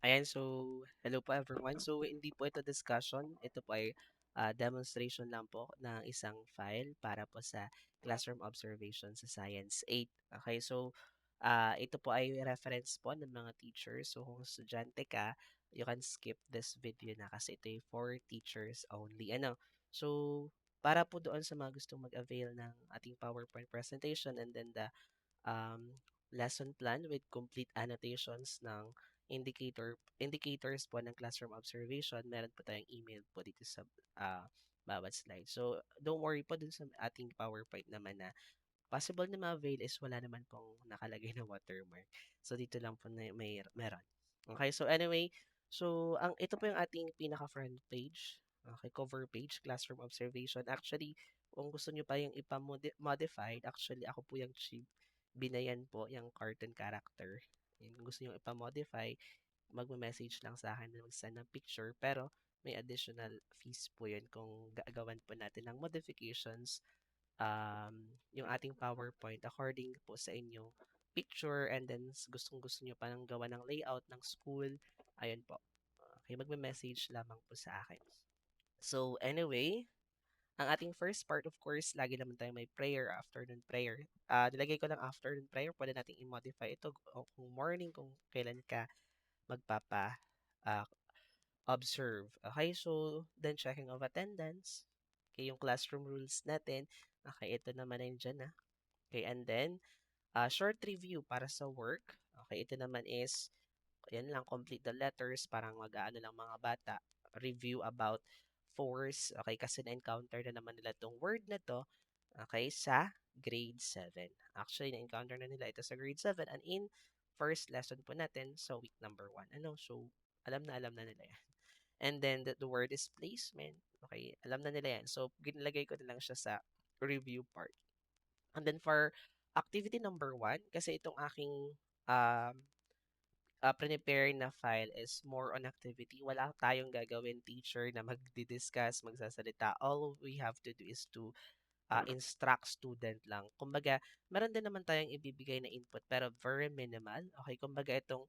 Ayan, so hello po everyone. So hindi po ito discussion, ito po ay demonstration lang po ng isang file para po sa classroom observation sa Science 8. Okay, so ito po ay reference po ng mga teachers. So kung estudyante ka, you can skip this video na kasi ito ay for teachers only. So para po doon sa mga gustong mag-avail ng ating PowerPoint presentation and then the lesson plan with complete annotations ng indicators po ng classroom observation, meron po tayong email po dito sa uh, bawat slide. So, don't worry po dun sa ating PowerPoint naman na possible na ma-avail is wala naman pong nakalagay na watermark. So, dito lang po na meron. Okay, so anyway, so ito po yung ating pinaka-front page. Okay, cover page, classroom observation. Actually, kung gusto nyo pa yung ipa-modified, actually ako po yung chief binayan po yung cartoon character. Yung kung gusto nyo ipa-modify, magme-message lang sa akin na mag-send ng picture. Pero may additional fees po yun kung gagawan po natin ng modifications yung ating PowerPoint according po sa inyong picture and then gustong-gusto nyo pa ng gawa ng layout ng school, ayun po. Okay, magme-message lamang po sa akin. So, anyway, ang ating first part, of course, lagi naman tayo may prayer, afternoon prayer. Nilagay ko lang afternoon prayer, pwede nating i-modify ito kung morning, kung kailan ka magpapa uh, observe. Okay, so then checking of attendance. Okay, yung classroom rules natin. Okay, ito naman ay dyan. Okay, and then short review para sa work. Okay, ito naman is, yan lang, complete the letters, parang mag-aano lang mga bata. Review about force. Okay, kasi na-encounter na naman nila itong word na to. Okay, sa grade 7. Actually, na-encounter na nila ito sa grade 7 and in first lesson po natin sa week number 1. So, alam na nila yan. And then the word is placement. Okay, alam na nila yan. So, ginlagay ko na lang siya sa review part. And then for activity number 1, kasi itong aking um, prepare na file is more on activity. Wala tayong gagawin teacher na magdi-discuss, magsasalita. All we have to do is to instruct student lang. Kumbaga, meron din naman tayong ibibigay na input pero very minimal. Okay, kumbaga itong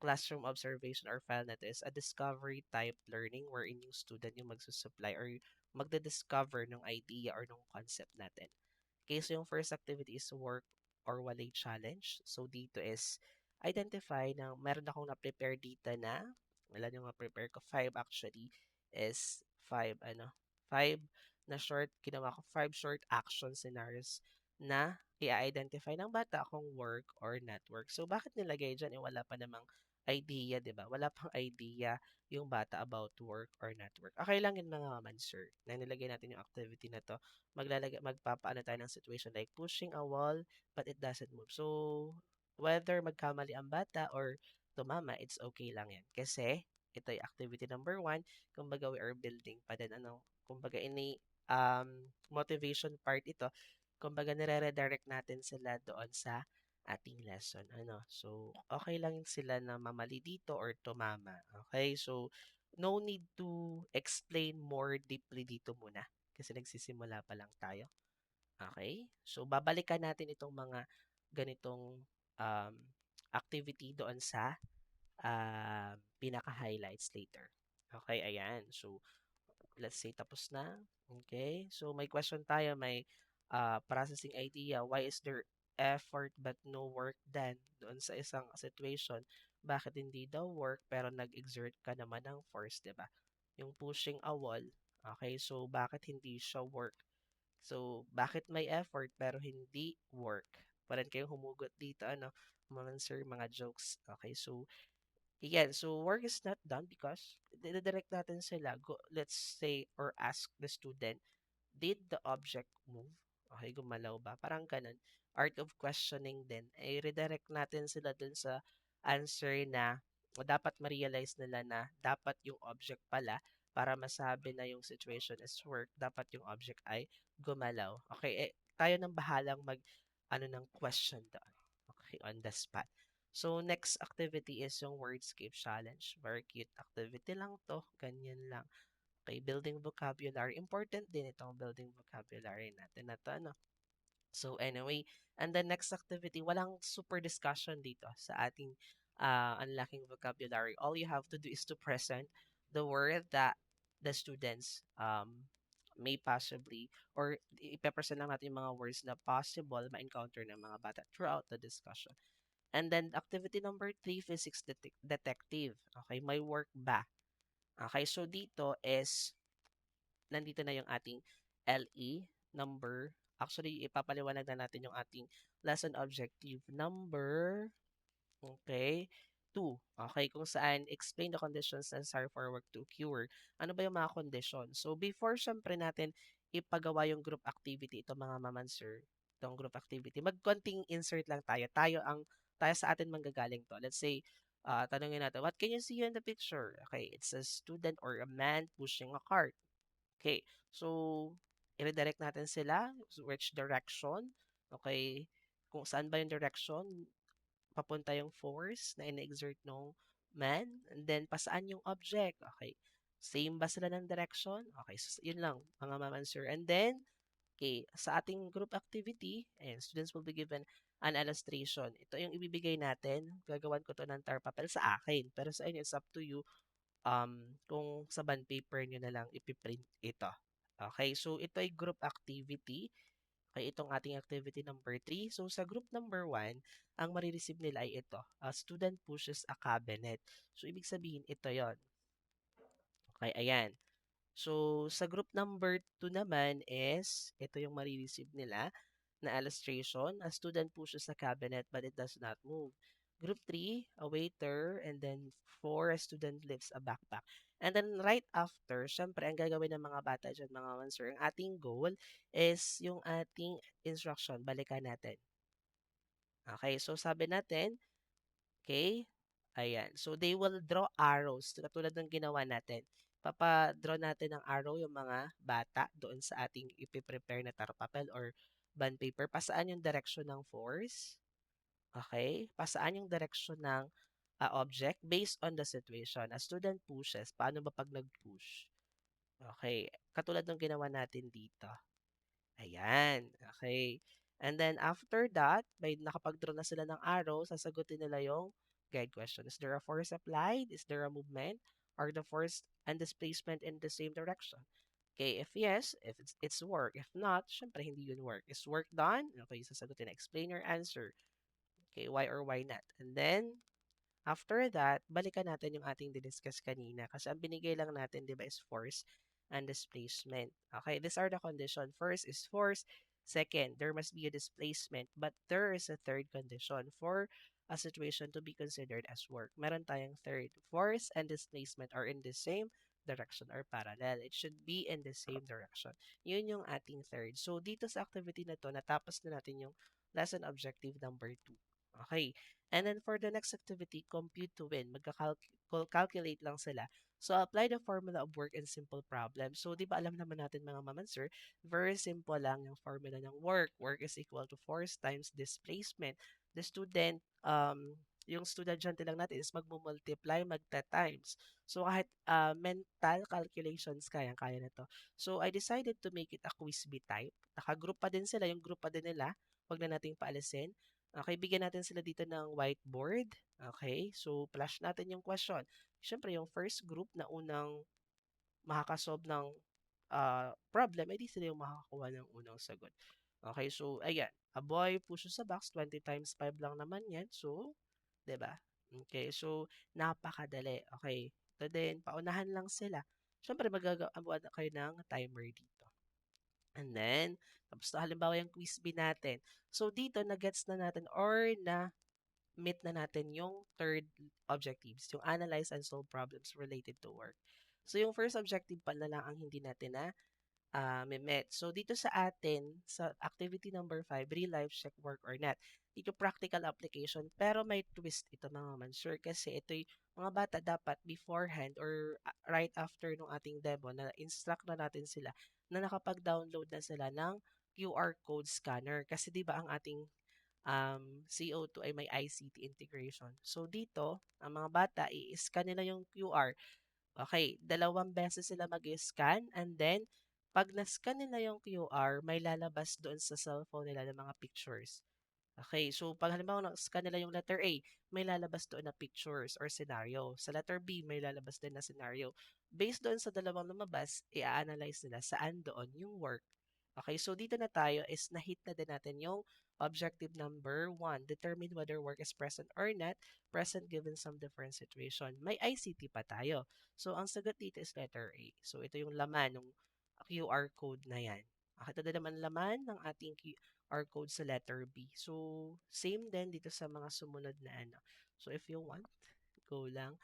classroom observation or file na to is a discovery type learning wherein yung student yung magsusupply or magda-discover ng idea or ng concept natin. Okay, so yung first activity is work or walay challenge. So dito is identify na meron akong na-prepare dito na, wala yung na-prepare ko, 5 actually, is 5, 5 na short, ginawa ko 5 short action scenarios na i-identify ng bata kung work or not work. So bakit nilagay dyan? Wala pa namang idea, di ba? Wala pang idea yung bata about work or not work. Okay lang yun mga man, sir, na nilagay natin yung activity na to magpapaano tayo ng situation like pushing a wall but it doesn't move. So, whether magkamali ang bata or tumama, it's okay lang yan. Kasi, ito ay activity number 1. Kumbaga, we are building pa din, kumbaga, motivation part ito, kumbaga, nire-redirect natin sila doon sa ating lesson. So, okay lang sila na mamali dito or tumama. Okay? So, no need to explain more deeply dito muna kasi nagsisimula pa lang tayo. Okay? So, babalikan natin itong mga ganitong um, activity doon sa pinaka-highlights later. Okay, ayan. So, let's say tapos na. Okay? So, may question tayo. May processing idea. Why is there effort but no work done doon sa isang situation? Bakit hindi daw work pero nag-exert ka naman ng force, di ba? Yung pushing a wall. Okay? So, bakit hindi siya work? So, bakit may effort pero hindi work? Parang kayong humugot dito, mga sir, mga jokes. Okay, so, again, so work is not done because didirect natin sila. Let's say or ask the student, did the object move? Okay, gumalaw ba? Parang ganun. Art of questioning din. Redirect natin sila dun sa answer na dapat ma-realize nila na dapat yung object pala para masabi na yung situation is work, dapat yung object ay gumalaw. Okay, tayo nang bahalang ng question doon. Okay, on the spot. So, next activity is yung wordscape challenge. Very cute activity lang to. Ganyan lang. Okay, building vocabulary. Important din itong building vocabulary natin na to, So, anyway, and the next activity, walang super discussion dito sa ating unlocking vocabulary, all you have to do is to present the word that the students may possibly or ipepresent lang natin yung mga words na possible ma-encounter ng mga bata throughout the discussion. And then activity number 3, physics detective. Okay, may work ba? Okay, so dito is nandito na yung ating LE number. Actually, ipapaliwanag na natin yung ating lesson objective number. Okay. 2. Okay, kung saan explain the conditions necessary for work to occur. Ano ba yung mga conditions? So, before syempre natin ipagawa yung group activity, ito mga maman sir, itong group activity, magkonting insert lang tayo. Tayo sa atin manggagaling to. Let's say, tanungin natin, what can you see in the picture? Okay, it's a student or a man pushing a cart. Okay, so, i-redirect natin sila, which direction, okay, kung saan ba yung direction, papunta yung force na ina-exert nung man, and then pasaan yung object, okay. Same ba sila ng direction? Okay, so yun lang, mga ma'am and sir. And then, okay, sa ating group activity, and students will be given an illustration. Ito yung ibibigay natin. Gagawan ko to ng tar papel sa akin. Pero sa inyo, it's up to you kung sa bond paper nyo na lang ipiprint ito. Okay, so ito ay group activity. Okay, itong ating activity number 3. So sa group number 1, ang marireceive nila ay ito. A student pushes a cabinet. So ibig sabihin, ito yon. Okay, ayan. So sa group number 2 naman is, ito yung marireceive nila na illustration. A student pushes a cabinet but it does not move. Group 3, a waiter. And then 4, a student lifts a backpack. And then right after, syempre, ang gagawin ng mga bata dyan, mga mansur, ang ating goal is yung ating instruction. Balikan natin. Okay, so sabi natin, okay, ayan. So they will draw arrows. Katulad ng ginawa natin. Papa-draw natin ng arrow yung mga bata doon sa ating ipiprepare na tarpapel or bond paper. Pasaan yung direction ng force? Okay? Pasaan yung direction ng object based on the situation? A student pushes. Paano ba pag nag-push? Okay. Katulad ng ginawa natin dito. Ayan. Okay. And then after that, may nakapag-draw na sila ng arrow, sasagutin nila yung guide question. Is there a force applied? Is there a movement? Are the force and displacement in the same direction? Okay, if yes, if it's work. If not, syempre hindi yun work. Is work done? Okay, sasagutin na explain your answer. Okay, why or why not? And then, after that, balikan natin yung ating diniscuss kanina kasi ang binigay lang natin, di ba, is force and displacement. Okay, these are the condition. First is force. Second, there must be a displacement. But there is a third condition for a situation to be considered as work. Meron tayong third. Force and displacement are in the same direction or parallel. It should be in the same direction. Yun yung ating third. So, dito sa activity na to, natapos na natin yung lesson objective number 2. Okay. And then for the next activity, compute to win. Magka-calculate lang sila. So, apply the formula of work in simple problems. So, di ba alam naman natin mga ma'am and sir, very simple lang yung formula ng work. Work is equal to force times displacement. The student, yung student dyan lang natin is magmumultiply, magta-times. So, kahit mental calculations, kaya na to. So, I decided to make it a quiz bee type. Nakagroup pa din sila, yung group pa din nila. Huwag na nating paalisin. Okay, bigyan natin sila dito ng whiteboard. Okay, so flash natin yung question. Siyempre, yung first group na unang makakasolve ng problem, edi sila yung makakakuha ng unang sagot. Okay, so ayan. A boy pushes a box 20 times 5 lang naman yan. So, 'di ba? Okay, so napakadali. Okay, ito din, paunahan lang sila. Siyempre, magagawa kayo ng timer dito. And then, tapos na halimbawa yung quiz bee natin. So, dito, na-gets na natin or na-meet na natin yung third objectives, yung analyze and solve problems related to work. So, yung first objective pa na lang ang hindi natin na met. So, dito sa atin, sa activity number 5, real life check work or not. Dito practical application, pero may twist ito mga mansure kasi ito yung mga bata dapat beforehand or right after nung ating demo na instruct na natin sila na nakapag-download na sila ng QR code scanner. Kasi 'di ba ang ating CO2 ay may ICT integration. So dito, ang mga bata i-scan nila yung QR. Okay, dalawang beses sila mag-scan and then pag na-scan nila yung QR, may lalabas doon sa cellphone nila ng mga pictures. Okay, so pag halimbawa na-scan nila yung letter A, may lalabas doon na pictures or scenario. Sa letter B, may lalabas din na scenario. Based doon sa dalawang lumabas, i-analyze nila saan doon yung work. Okay, so dito na tayo is na-hit na din natin yung objective number 1. Determine whether work is present or not, present given some different situation. May ICT pa tayo. So, ang sagot dito is letter A. So, ito yung laman ng QR code na yan. Okay, ito din naman laman ng ating QR code sa letter B. So, same din dito sa mga sumunod na ano. So, if you want, go lang.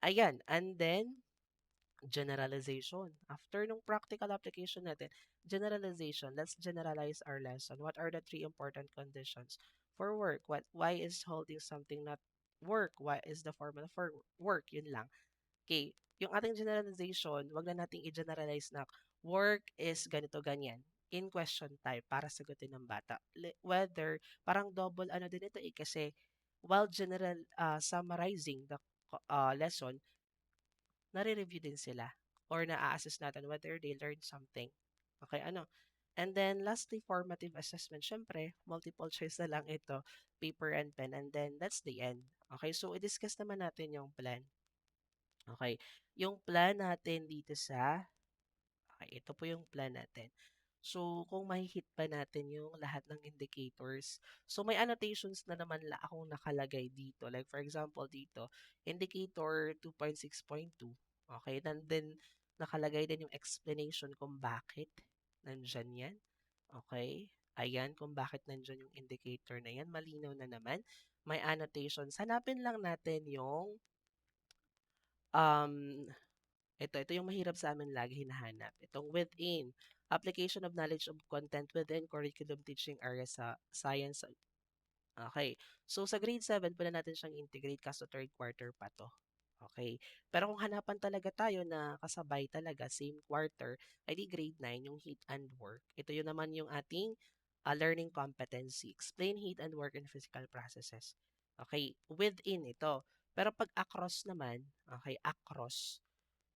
Ayan, and then, generalization. After nung practical application natin, generalization. Let's generalize our lesson. What are the three important conditions for work? Why is holding something not work? Why is the formula for work? Yun lang. Okay, yung ating generalization, wag na nating i-generalize na work is ganito, ganyan. In question type para sagutin ng bata. Whether, parang double ano din ito eh, kasi while summarizing the lesson, nare-review din sila or na-assess natin whether they learned something. Okay, ano? And then, lastly, formative assessment. Syempre, multiple choice na lang ito, paper and pen, and then that's the end. Okay, so i-discuss naman natin yung plan. Okay, yung plan natin dito sa okay, ito po yung plan natin. So, kung mahihit pa natin yung lahat ng indicators, so may annotations na naman akong nakalagay dito. Like for example dito, indicator 2.6.2. Okay, and then nakalagay din yung explanation kung bakit nandyan yan. Okay, ayan kung bakit nandyan yung indicator na yan. Malinaw na naman. May annotations. Hanapin lang natin yung um, ito yung mahirap sa amin lagi hinahanap. Itong within, application of knowledge of content within curriculum teaching area sa science. Okay. So, sa grade 7, pwede natin siyang integrate kaso third quarter pa to. Okay. Pero kung hanapan talaga tayo na kasabay talaga, same quarter, ay di grade 9, yung heat and work. Ito yun naman yung ating learning competency. Explain heat and work in physical processes. Okay. Within ito. Pero pag across naman, okay, across,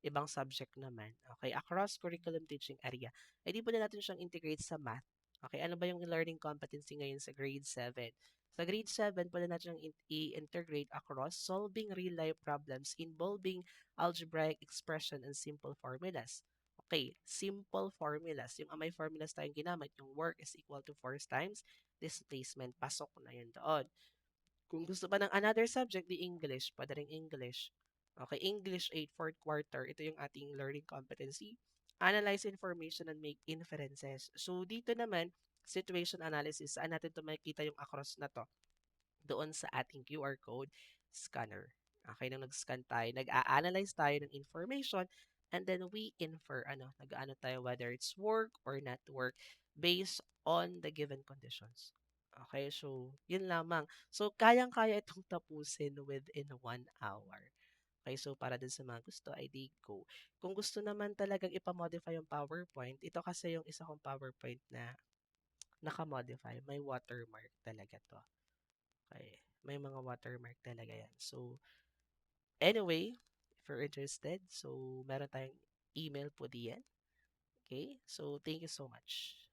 ibang subject naman. Okay, across curriculum teaching area. Ay di pwede natin siyang integrate sa math. Okay, ano ba yung learning competency ngayon sa grade 7? Sa grade 7, pwede natin siyang i-integrate across solving real-life problems involving algebraic expression and simple formulas. Okay, simple formulas. Yung may formulas tayong ginamit, yung work is equal to force times displacement. Pasok na yun doon. Kung gusto pa ng another subject, di English, pwede rin English. Okay, English 8, fourth quarter. Ito yung ating learning competency. Analyze information and make inferences. So, dito naman, situation analysis. Saan natin ito makikita yung across na to? Doon sa ating QR code scanner. Okay, nung nag-scan tayo, nag-a-analyze tayo ng information and then we infer, nag-ano tayo whether it's work or not work based on the given conditions. Okay, so yun lamang. So, kayang-kaya itong tapusin within 1 hour. Okay, so para dun sa mga gusto, ay di go. Kung gusto naman talagang ipamodify yung PowerPoint, ito kasi yung isa kong PowerPoint na naka-modify. May watermark talaga to. Okay. May mga watermark talaga yan. So, anyway, if you're interested, so meron tayong email po diyan. Okay? So, thank you so much.